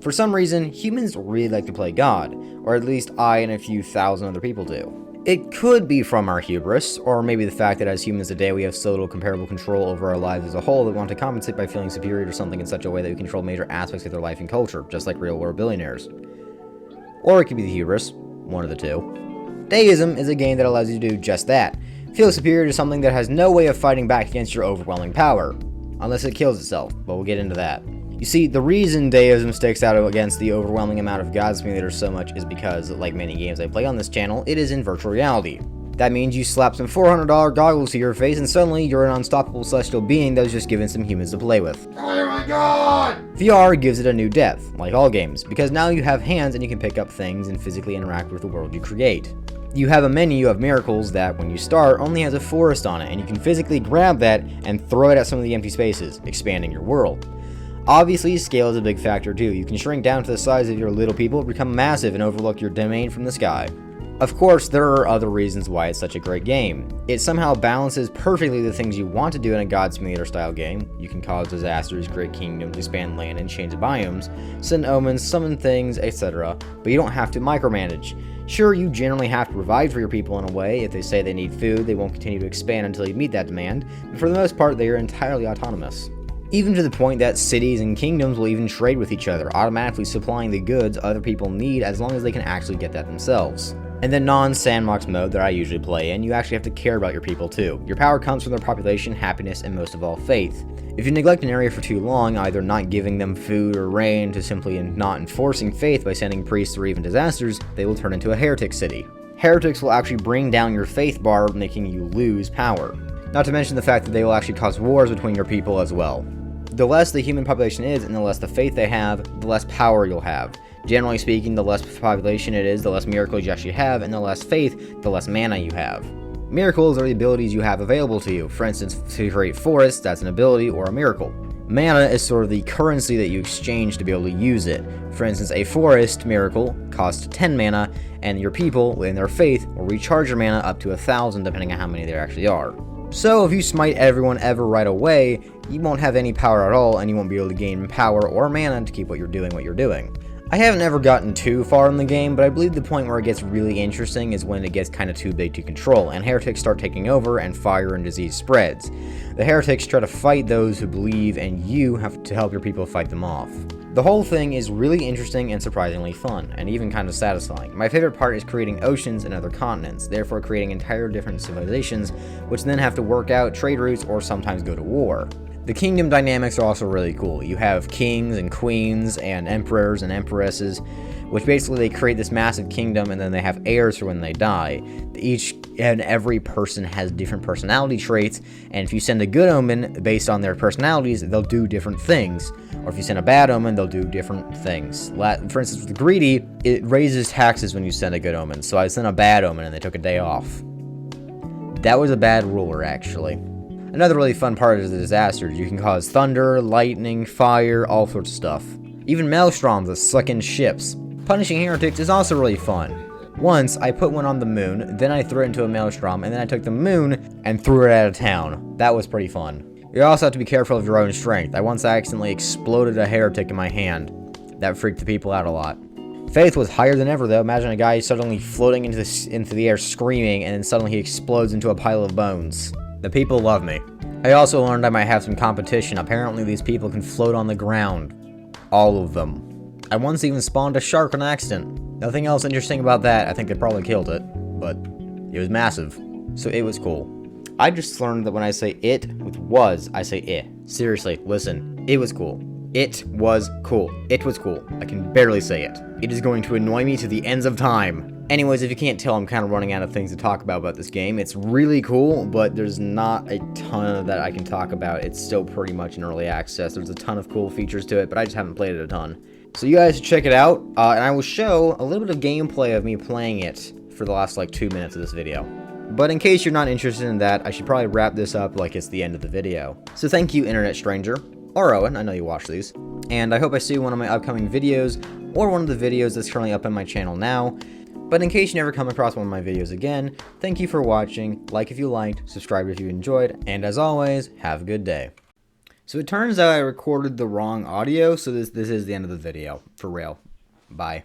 For some reason, humans really like to play God, or at least I and a few thousand other people do. It could be from our hubris, or maybe the fact that as humans today we have so little comparable control over our lives as a whole that we want to compensate by feeling superior to something in such a way that we control major aspects of their life and culture, just like real-world billionaires. Or it could be the hubris, one of the two. Deism is a game that allows you to do just that. Feel superior to something that has no way of fighting back against your overwhelming power. Unless it kills itself, but we'll get into that. You see, the reason Deism sticks out against the overwhelming amount of God simulators so much is because, like many games I play on this channel, it is in virtual reality. That means you slap some $400 goggles to your face and suddenly you're an unstoppable celestial being that was just given some humans to play with. Oh my god! VR gives it a new depth, like all games, because now you have hands and you can pick up things and physically interact with the world you create. You have a menu of miracles that, when you start, only has a forest on it, and you can physically grab that and throw it at some of the empty spaces, expanding your world. Obviously, scale is a big factor too. You can shrink down to the size of your little people, become massive, and overlook your domain from the sky. Of course, there are other reasons why it's such a great game. It somehow balances perfectly the things you want to do in a God Simulator style game. You can cause disasters, create kingdoms, expand land, and change biomes, send omens, summon things, etc., but you don't have to micromanage. Sure, you generally have to provide for your people in a way. If they say they need food, they won't continue to expand until you meet that demand, but for the most part, they are entirely autonomous. Even to the point that cities and kingdoms will even trade with each other, automatically supplying the goods other people need as long as they can actually get that themselves. In the non-sandbox mode that I usually play in, you actually have to care about your people too. Your power comes from their population, happiness, and most of all, faith. If you neglect an area for too long, either not giving them food or rain to simply not enforcing faith by sending priests or even disasters, they will turn into a heretic city. Heretics will actually bring down your faith bar, making you lose power. Not to mention the fact that they will actually cause wars between your people as well. The less the human population is, and the less the faith they have, the less power you'll have. Generally speaking, the less population it is, the less miracles you actually have, and the less faith, the less mana you have. Miracles are the abilities you have available to you. For instance, to create forests, that's an ability or a miracle. Mana is sort of the currency that you exchange to be able to use it. For instance, a forest miracle costs 10 mana, and your people, in their faith, will recharge your mana up to 1,000 depending on how many there actually are. So if you smite everyone ever right away, you won't have any power at all, and you won't be able to gain power or mana to keep what you're doing. I haven't ever gotten too far in the game, but I believe the point where it gets really interesting is when it gets kind of too big to control, and heretics start taking over, and fire and disease spreads. The heretics try to fight those who believe, and you have to help your people fight them off. The whole thing is really interesting and surprisingly fun, and even kind of satisfying. My favorite part is creating oceans and other continents, therefore creating entire different civilizations, which then have to work out trade routes or sometimes go to war. The kingdom dynamics are also really cool. You have kings and queens and emperors and empresses, which basically they create this massive kingdom and then they have heirs for when they die. Each and every person has different personality traits, and if you send a good omen based on their personalities, they'll do different things. Or if you send a bad omen, they'll do different things. For instance, with the greedy, it raises taxes when you send a good omen, so I sent a bad omen and they took a day off. That was a bad ruler, actually. Another really fun part is the disasters. You can cause thunder, lightning, fire, all sorts of stuff. Even maelstroms that suck in ships. Punishing heretics is also really fun. Once, I put one on the moon, then I threw it into a maelstrom, and then I took the moon and threw it out of town. That was pretty fun. You also have to be careful of your own strength. I once accidentally exploded a heretic in my hand. That freaked the people out a lot. Faith was higher than ever though. Imagine a guy suddenly floating into the air screaming, and then suddenly he explodes into a pile of bones. The people love me. I also learned I might have some competition. Apparently these people can float on the ground. All of them. I once even spawned a shark on accident. Nothing else interesting about that. I think they probably killed it, but it was massive, so it was cool. I just learned that when I say it with was, I say it. Seriously, listen. It was cool. It was cool. It was cool. I can barely say it. It is going to annoy me to the ends of time. Anyways, if you can't tell, I'm kind of running out of things to talk about this game. It's really cool, but there's not a ton that I can talk about. It's still pretty much in early access. There's a ton of cool features to it, but I just haven't played it a ton. So you guys should check it out, and I will show a little bit of gameplay of me playing it for the last, 2 minutes of this video. But in case you're not interested in that, I should probably wrap this up like it's the end of the video. So thank you, Internet Stranger, or Owen, I know you watch these, and I hope I see you in one of my upcoming videos, or one of the videos that's currently up on my channel now. But in case you never come across one of my videos again, thank you for watching, like if you liked, subscribe if you enjoyed, and as always, have a good day. So it turns out I recorded the wrong audio, so this is the end of the video. For real. Bye.